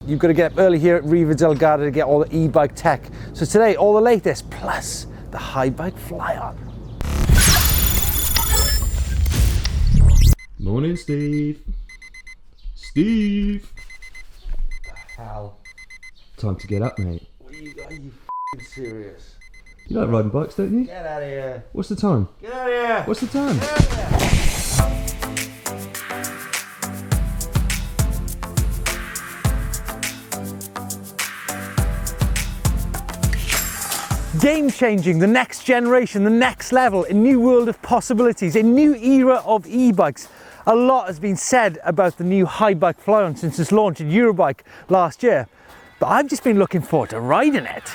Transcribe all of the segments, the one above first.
you've got to get up early here at Riva del Garda to get all the e-bike tech. So today, all the latest, plus the Haibike Flyon. Morning, Steve. Steve! What the hell? Time to get up, mate. Are you f***ing serious? You like riding bikes, don't you? Get out of here. What's the time? Get out of here. What's the time? Get out of here. Game changing, the next generation, the next level, a new world of possibilities, a new era of e-bikes. A lot has been said about the new Haibike Flyon since its launch at Eurobike last year, but I've just been looking forward to riding it.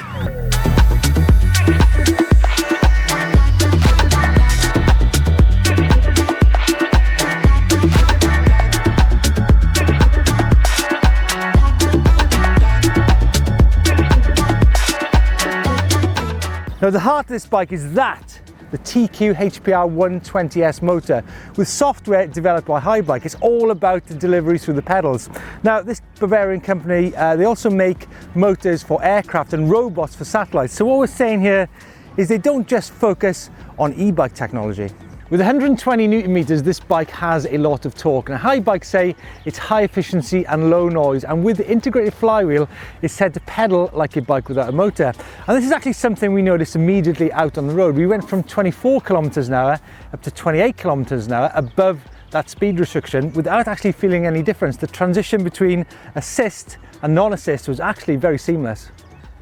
Now the heart of this bike is the TQ HPR 120S motor with software developed by Haibike. It's all about the delivery through the pedals. Now this Bavarian company, they also make motors for aircraft and robots for satellites. So what we're saying here is they don't just focus on e-bike technology. With 120 Newton meters, this bike has a lot of torque. Now Haibike say it's high efficiency and low noise, and with the integrated flywheel, it's said to pedal like a bike without a motor. And this is actually something we noticed immediately out on the road. We went from 24 kilometers an hour up to 28 kilometers an hour above that speed restriction without actually feeling any difference. The transition between assist and non-assist was actually very seamless.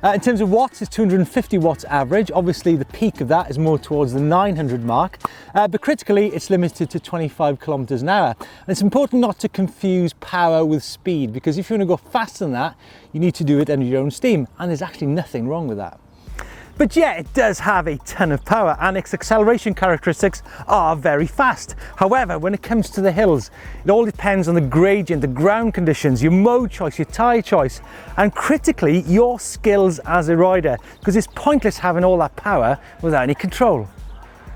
In terms of watts, it's 250 watts average. Obviously the peak of that is more towards the 900 mark, but critically it's limited to 25 kilometers an hour. And it's important not to confuse power with speed, because if you want to go faster than that, you need to do it under your own steam, and there's actually nothing wrong with that. But yeah, it does have a ton of power and its acceleration characteristics are very fast. However, when it comes to the hills, it all depends on the gradient, the ground conditions, your mode choice, your tyre choice, and critically, your skills as a rider, because it's pointless having all that power without any control.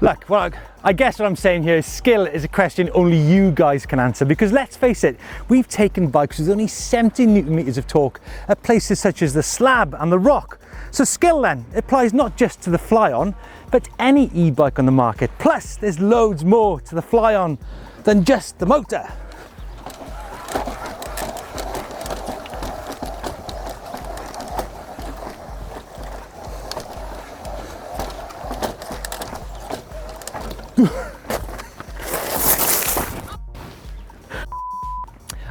Look, well, I guess what I'm saying here is skill is a question only you guys can answer, because let's face it, we've taken bikes with only 70 Newton meters of torque at places such as the Slab and the Rock. So skill then applies not just to the Flyon, but any e-bike on the market. Plus, there's loads more to the Flyon than just the motor.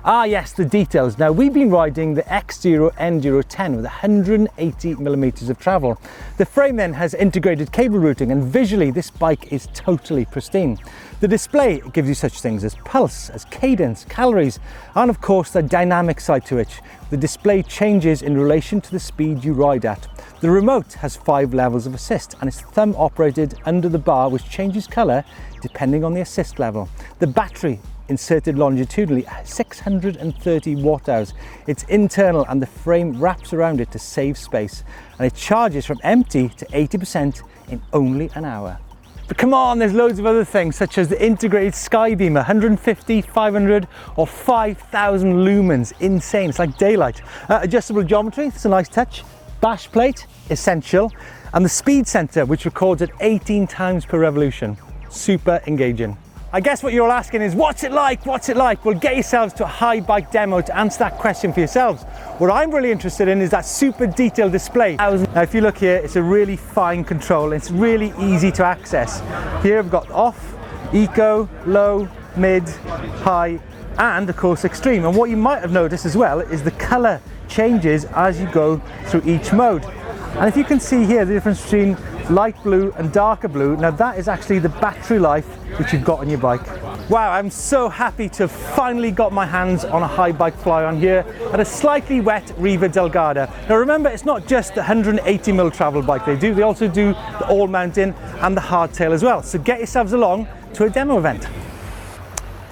Ah yes, the details. Now we've been riding the X0 Enduro 10 with 180 millimeters of travel. The frame then has integrated cable routing, and visually this bike is totally pristine. The display gives you such things as pulse, as cadence, calories, and of course the dynamic side to it. The display changes in relation to the speed you ride at. The remote has 5 levels of assist and is thumb operated under the bar, which changes colour depending on the assist level. The battery inserted longitudinally at 630 watt hours. It's internal and the frame wraps around it to save space, and it charges from empty to 80% in only an hour. But come on, there's loads of other things such as the integrated Skybeam, 150, 500 or 5,000 lumens, insane, it's like daylight. Adjustable geometry, it's a nice touch. Bash plate, essential, and the speed sensor, which records at 18 times per revolution. Super engaging. I guess what you're all asking is, what's it like? What's it like? Well, get yourselves to a Haibike demo to answer that question for yourselves. What I'm really interested in is that super detailed display. Now, if you look here, it's a really fine control. It's really easy to access. Here I've got off, eco, low, mid, high, and of course extreme. And what you might have noticed as well is the color changes as you go through each mode. And if you can see here the difference between light blue and darker blue, now that is actually the battery life which you've got on your bike. Wow, I'm so happy to have finally got my hands on a Haibike Flyon here at a slightly wet Riva del Garda. Now remember, it's not just the 180mm travel bike they do, they also do the all mountain and the hardtail as well. So get yourselves along to a demo event.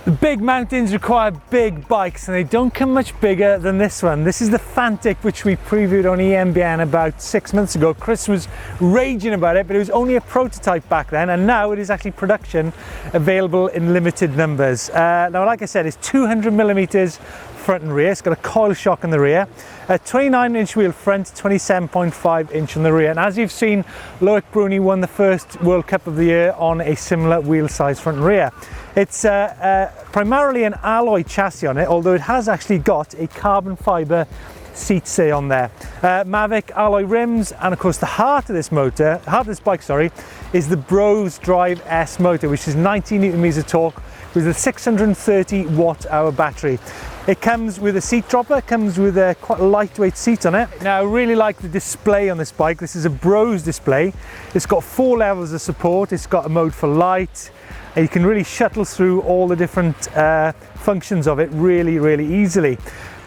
The big mountains require big bikes, and they don't come much bigger than this one. This is the Fantic, which we previewed on EMBN about 6 months ago. Chris was raging about it, but it was only a prototype back then, and now it is actually production available in limited numbers. Now, like I said, it's 200mm front and rear. It's got a coil shock in the rear, a 29-inch wheel front, 27.5-inch on the rear. And as you've seen, Loic Bruni won the first World Cup of the year on a similar wheel size front and rear. It's primarily an alloy chassis on it, although it has actually got a carbon fibre seat say on there. Mavic alloy rims, and of course the heart of this bike, is the Bros Drive S motor, which is 90 Nm of torque with a 630 watt-hour battery. It comes with a seat dropper, comes with a quite lightweight seat on it. Now, I really like the display on this bike. This is a Bros display. It's got 4 levels of support. It's got a mode for light. And you can really shuttle through all the different functions of it really easily.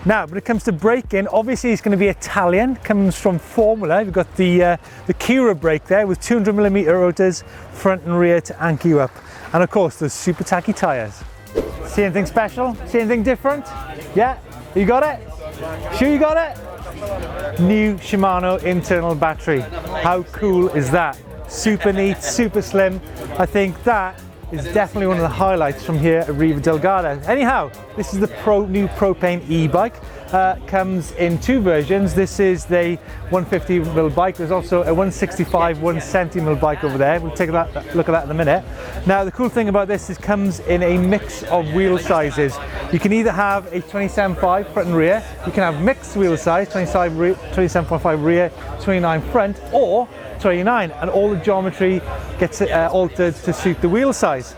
Now, when it comes to braking, obviously it's going to be Italian, comes from Formula. You've got the Kira brake there with 200mm rotors, front and rear to anchor you up. And of course, those super tacky tyres. See anything special? See anything different? Yeah? You got it? Sure you got it? New Shimano internal battery. How cool is that? Super neat, super slim. I think that is definitely one of the highlights from here at Riva del Garda. Anyhow, this is the new Propain e-bike. Comes in 2 versions. This is the 150mm bike. There's also a 165, 170mm bike over there. We'll take a look at that in a minute. Now, the cool thing about this is it comes in a mix of wheel sizes. You can either have a 27.5 front and rear, you can have mixed wheel size, 27.5 rear, 29 front, or 29, and all the geometry gets altered to suit the wheel size.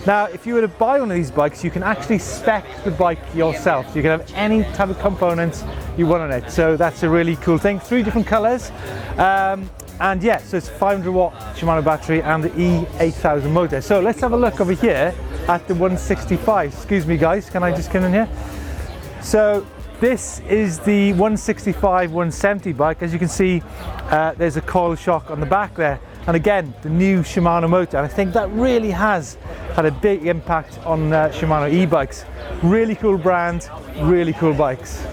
Now, if you were to buy one of these bikes, you can actually spec the bike yourself. You can have any type of components you want on it. So that's a really cool thing. 3 different colors. And yeah, so it's 500 watt Shimano battery and the E8000 motor. So let's have a look over here at the 165. Excuse me guys, can I just come in here? So this is the 165 170 bike. As you can see, there's a coil shock on the back there. And again, the new Shimano motor. And I think that really has had a big impact on Shimano e-bikes. Really cool brand, really cool bikes.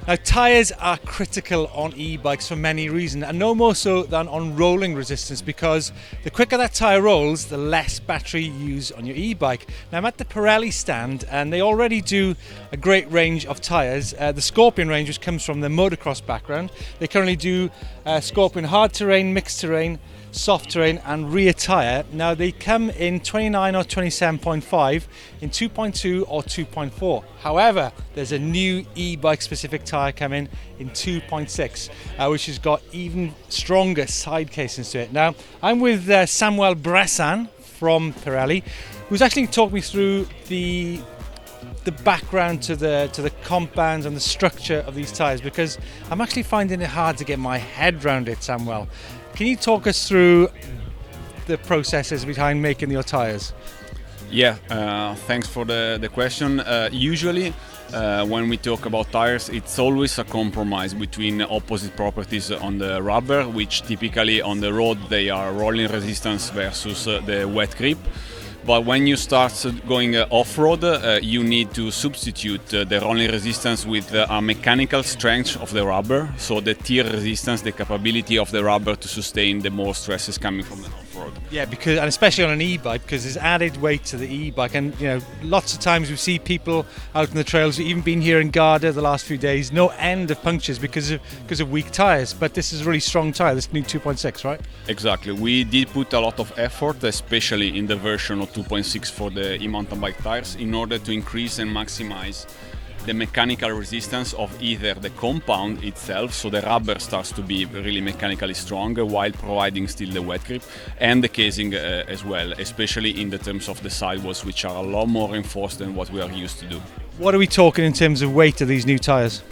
Now, tyres are critical on e-bikes for many reasons, and no more so than on rolling resistance, because the quicker that tyre rolls, the less battery you use on your e-bike. Now, I'm at the Pirelli stand, and they already do a great range of tyres. The Scorpion range, which comes from the motocross background, they currently do Scorpion hard terrain, mixed terrain, soft terrain and rear tyre. Now they come in 29 or 27.5, in 2.2 or 2.4. However, there's a new e-bike specific tyre coming in 2.6, which has got even stronger side casings to it. Now I'm with Samuel Bressan from Pirelli, who's actually talked me through the background to the compounds and the structure of these tyres, because I'm actually finding it hard to get my head around it. Samuel, can you talk us through the processes behind making your tyres? Yeah, thanks for the question. Usually when we talk about tyres, it's always a compromise between opposite properties on the rubber, which typically on the road they are rolling resistance versus the wet grip. But when you start going off-road, you need to substitute the rolling resistance with a mechanical strength of the rubber, so the tear resistance, the capability of the rubber to sustain the more stresses coming from the off-road. Yeah, because, and especially on an e-bike, because there's added weight to the e-bike, and you know, lots of times we see people out on the trails, we've even been here in Garda the last few days, no end of punctures because of weak tyres. But this is a really strong tyre, this new 2.6, right? Exactly. We did put a lot of effort, especially in the version of 2.6 for the e-mountain bike tires, in order to increase and maximize the mechanical resistance of either the compound itself, so the rubber starts to be really mechanically strong while providing still the wet grip, and the casing as well, especially in the terms of the sidewalls, which are a lot more reinforced than what we are used to do. What are we talking in terms of weight of these new tires?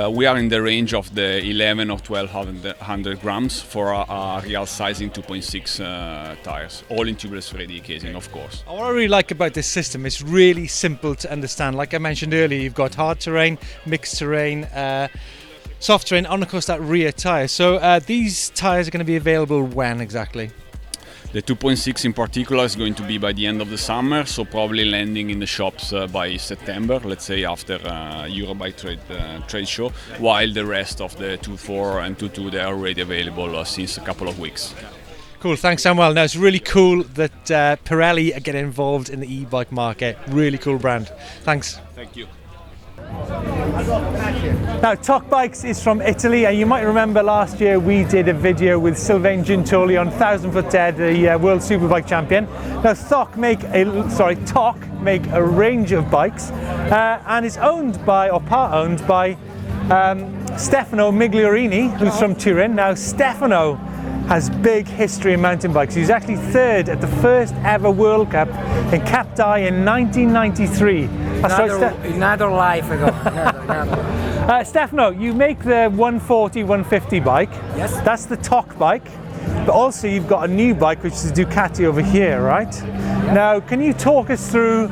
We are in the range of the 11 or 1200 grams for a real sizing 2.6 tires, all in tubeless ready casing, of course. What I really like about this system, it's really simple to understand. Like I mentioned earlier, you've got hard terrain, mixed terrain, soft terrain, and of course that rear tyre. So these tyres are going to be available when exactly? The 2.6 in particular is going to be by the end of the summer, so probably landing in the shops by September, let's say after Eurobike trade show, while the rest of the 2.4 and 2.2 they are already available since a couple of weeks. Cool, thanks Samuel. Now it's really cool that Pirelli are getting involved in the e-bike market. Really cool brand. Thanks. Thank you. Now, Thok Bikes is from Italy, and you might remember last year we did a video with Sylvain Gintoli on 1000-foot dead, the world superbike champion. Now, Thok make a range of bikes, and it's owned by, or part owned by, Stefano Migliorini, who's from Turin. Now, Stefano has big history in mountain bikes. He was actually third at the first ever World Cup in Cap d'Ai in 1993. That's another life ago. Stefano, you make the 140, 150 bike. Yes. That's the Thok bike. But also you've got a new bike, which is Ducati over here, right? Yep. Now, can you talk us through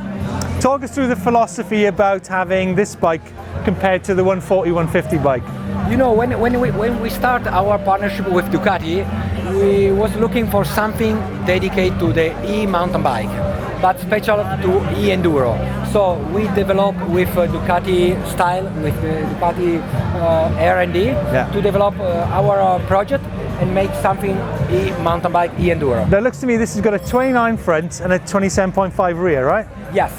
the philosophy about having this bike compared to the 140, 150 bike? You know, when we start our partnership with Ducati, we was looking for something dedicated to the e-mountain bike, but special to e-enduro. So we developed with Ducati style, with Ducati R&D, to develop our project and make something e-mountain bike, e-enduro. Now, it looks to me this has got a 29 front and a 27.5 rear, right? Yes,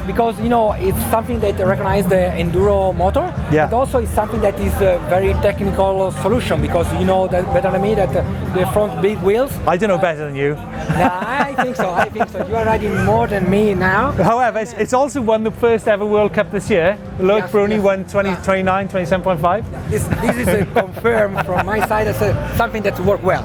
because you know it's something that recognizes the enduro motor, but also it's something that is a very technical solution, because you know that better than me that the front big wheels. I don't know better than you. I think so. You are riding more than me now. However, it's also won the first ever World Cup this year. Loic Bruni won 29, 27.5. This is confirmed from my side as something that worked well.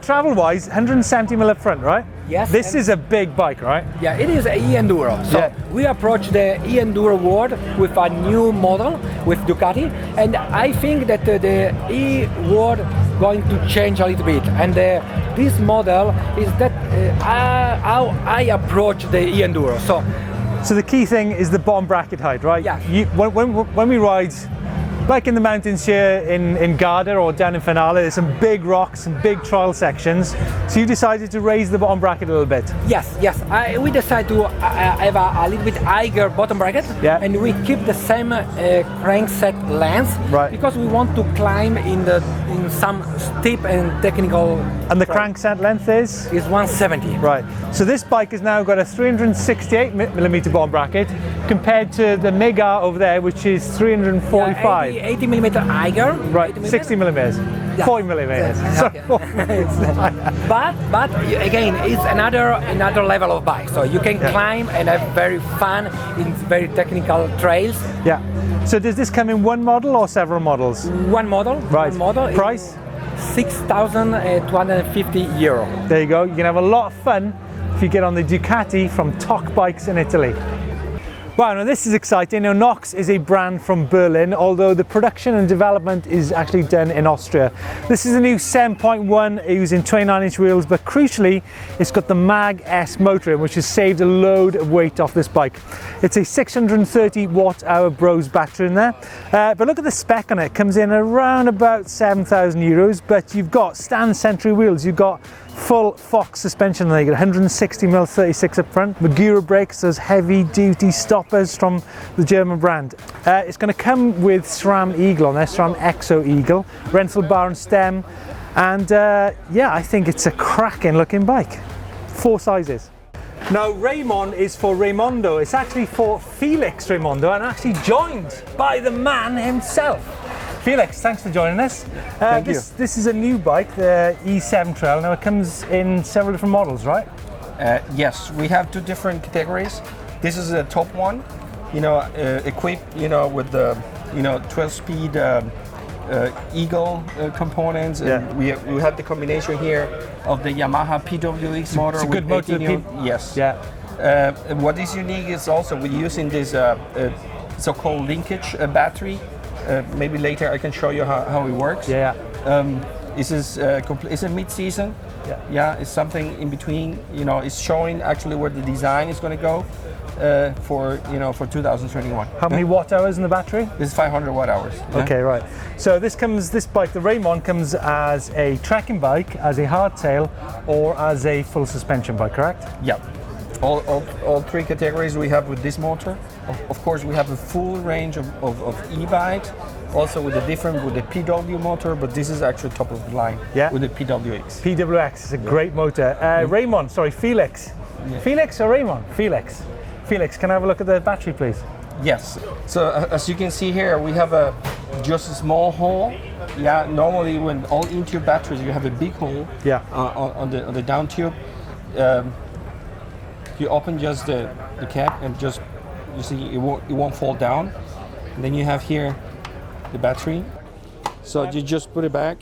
Travel-wise, 170mm up front, right? Yes. This is a big bike, right? Yeah, it is an e-enduro. So we approach the e-enduro world with a new model with Ducati, and I think that the e-world going to change a little bit. And this model is that how I approach the e-enduro. So the key thing is the bottom bracket height, right? Yeah. When we ride, like in the mountains here in Garda or down in Finale, there's some big rocks, some big trial sections. So you decided to raise the bottom bracket a little bit. Yes. We decided to have a little bit higher bottom bracket, and we keep the same crankset length, right? Because we want to climb in some steep and technical. And the crankset length is 170. Right. So this bike has now got a 368mm bottom bracket compared to the Mega over there, which is 345. 80mm higher. Right. 60mm. 40mm. But again, it's another level of bike. So you can climb and have very fun in very technical trails. Yeah. So does this come in one model or several models? One model. Right. One model. Price? €6,250. There you go. You can have a lot of fun if you get on the Ducati from Thok Bikes in Italy. Wow, now this is exciting. Now, Nox is a brand from Berlin, although the production and development is actually done in Austria. This is a new 7.1 using 29-inch wheels, but crucially, it's got the Mag S motor, which has saved a load of weight off this bike. It's a 630 watt-hour Bros battery in there, but look at the spec on it. It comes in around about €7,000, but you've got stand century wheels, you've got full Fox suspension, there you get 160mm 36 up front, Magura brakes, those heavy duty stoppers from the German brand. It's going to come with SRAM Eagle on there, SRAM Exo Eagle, rental bar and stem, and I think it's a cracking looking bike. 4 sizes. Now, Raymon is for Raimondo. It's actually for Felix Raimondo, and actually joined by the man himself. Felix, thanks for joining us. Thank you. This is a new bike, the E7 Trail. Now, it comes in several different models, right? Yes, we have 2 different categories. This is the top one, equipped, with the, 12-speed Eagle components. And we have the combination here of the Yamaha PWX motor. It's a good motor. Yes. Yeah. What is unique is also we're using this so-called linkage battery. Maybe later I can show you how it works. This is it's a mid-season. It's something in between. It's showing actually where the design is going to go for 2021. How many watt hours in the battery? This is 500 watt hours. Okay, right. So this bike, the Raymon, comes as a trekking bike, as a hardtail, or as a full suspension bike, correct? Yeah. All 3 categories we have with this motor. Of course, we have a full range of e-bikes, also with the PW motor, but this is actually top of the line with the PWX. PWX is a great motor. Felix. Yeah. Felix or Raymon? Felix. Felix, can I have a look at the battery, please? Yes. So as you can see here, we have just a small hole. Yeah. Normally, when all in-tube batteries, you have a big hole. Yeah. On the down tube. You open just the cap and just you see it won't fall down. And then you have here the battery. So you just put it back.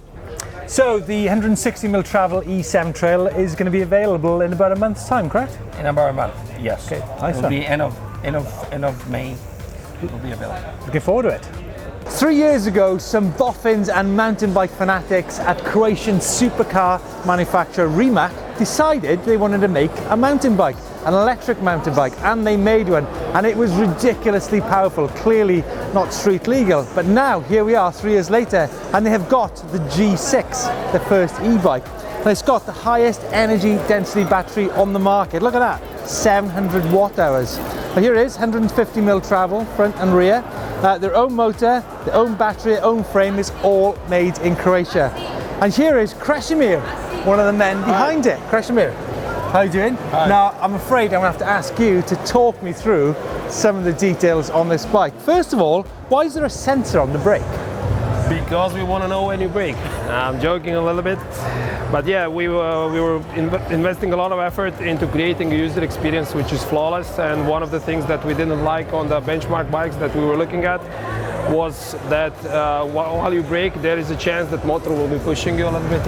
So the 160mm travel E7 trail is going to be available in about a month's time, correct? In about a month. Yes. Okay. Nice. It'll be end of May. It will be available. Looking forward to it. 3 years ago, some boffins and mountain bike fanatics at Croatian supercar manufacturer Rimac decided they wanted to make a mountain bike, an electric mountain bike, and they made one, and it was ridiculously powerful, clearly not street legal. But now, here we are 3 years later, and they have got the G6, the first e-bike. And it's got the highest energy density battery on the market. Look at that, 700 watt hours. But here it is, 150mm travel, front and rear. Their own motor, their own battery, their own frame is all made in Croatia. And here is Krešimir, one of the men behind it. Krešimir, how are you doing? Hi. Now, I'm afraid I'm going to have to ask you to talk me through some of the details on this bike. First of all, why is there a sensor on the brake? Because we want to know when you brake. I'm joking a little bit, but yeah, we were investing a lot of effort into creating a user experience which is flawless. And one of the things that we didn't like on the benchmark bikes that we were looking at was that while you brake, there is a chance that motor will be pushing you a little bit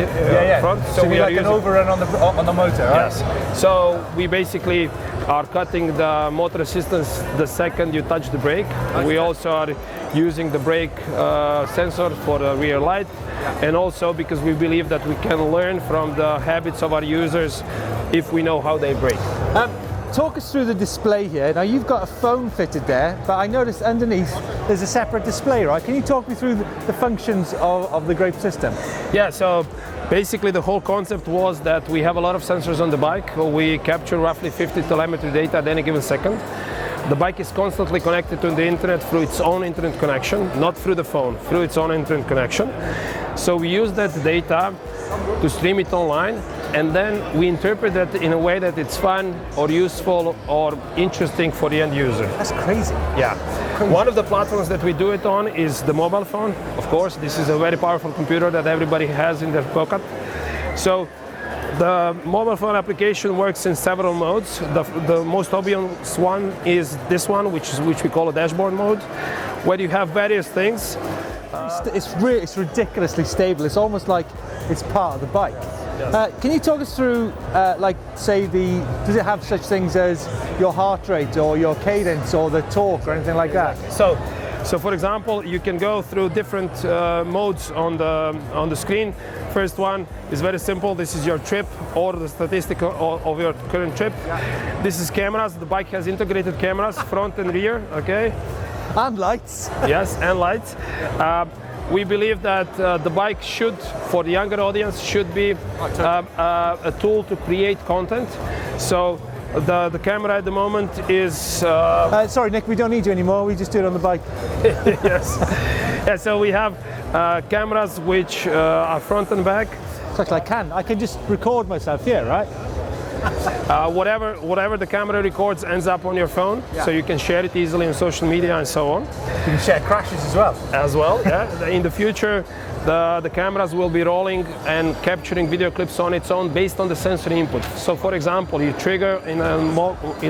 front. So we like an overrun on the motor, right? Yes. So we basically are cutting the motor assistance the second you touch the brake. We also are using the brake sensor for the rear light, and also because we believe that we can learn from the habits of our users if we know how they brake. Talk us through the display here. Now you've got a phone fitted there, but I noticed underneath there's a separate display, right? Can you talk me through the functions of the Greyp system? Yeah, so basically the whole concept was that we have a lot of sensors on the bike. We capture roughly 50 telemetry data at any given second. The bike is constantly connected to the internet through its own internet connection, not through the phone, through its own internet connection. So we use that data to stream it online, and then we interpret that in a way that it's fun or useful or interesting for the end user. That's crazy. Yeah. Crazy. One of the platforms that we do it on is the mobile phone. Of course, this is a very powerful computer that everybody has in their pocket. So the mobile phone application works in several modes. The most obvious one is this one, which we call a dashboard mode, where you have various things. It's ridiculously stable. It's almost like it's part of the bike. Yes. Can you talk us through, like, say, does it have such things as your heart rate or your cadence or the torque or anything like that? So for example, you can go through different modes on the screen. First one is very simple. This is your trip or the statistic of your current trip. Yeah. This is cameras. The bike has integrated cameras, front and rear. Okay. And lights. Yes, and lights. We believe that the bike should, for the younger audience, should be a tool to create content. So the camera at the moment is... sorry, Nick, we don't need you anymore. We just do it on the bike. Yes. Yeah, so we have cameras which are front and back. So I can just record myself here, right? Whatever the camera records ends up on your phone, so you can share it easily on social media and so on. You can share crashes as well. Yeah. In the future, the cameras will be rolling and capturing video clips on its own based on the sensory input. So, for example, you trigger in a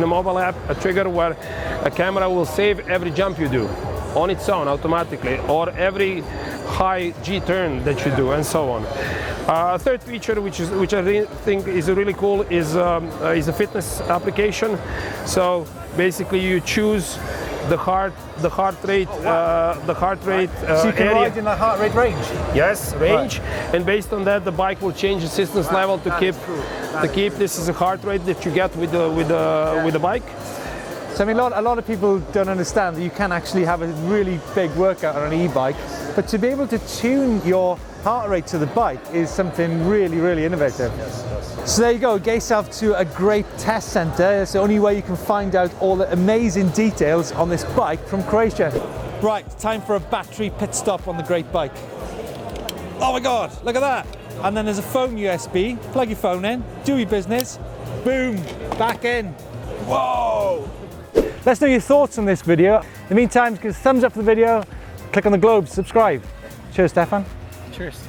mobile app a trigger where a camera will save every jump you do on its own automatically, or every high G turn that you do, and so on. A third feature, which I think is really cool, is a fitness application. So basically, you choose the heart rate. So you can area. ride in the heart rate range. Yes, range, right. And based on that, the bike will change assistance level to keep. This is a heart rate that you get with the bike. So I mean, a lot of people don't understand that you can actually have a really big workout on an e-bike, but to be able to tune your heart rate to the bike is something really, really innovative. Yes. So there you go, get yourself to a Greyp test centre. It's the only way you can find out all the amazing details on this bike from Croatia. Right, time for a battery pit stop on the Greyp bike. Oh my God, look at that. And then there's a phone USB, plug your phone in, do your business, boom, back in. Whoa! Let us know your thoughts on this video. In the meantime, give us a thumbs up for the video, click on the globe, subscribe. Cheers, Stefan. Cheers.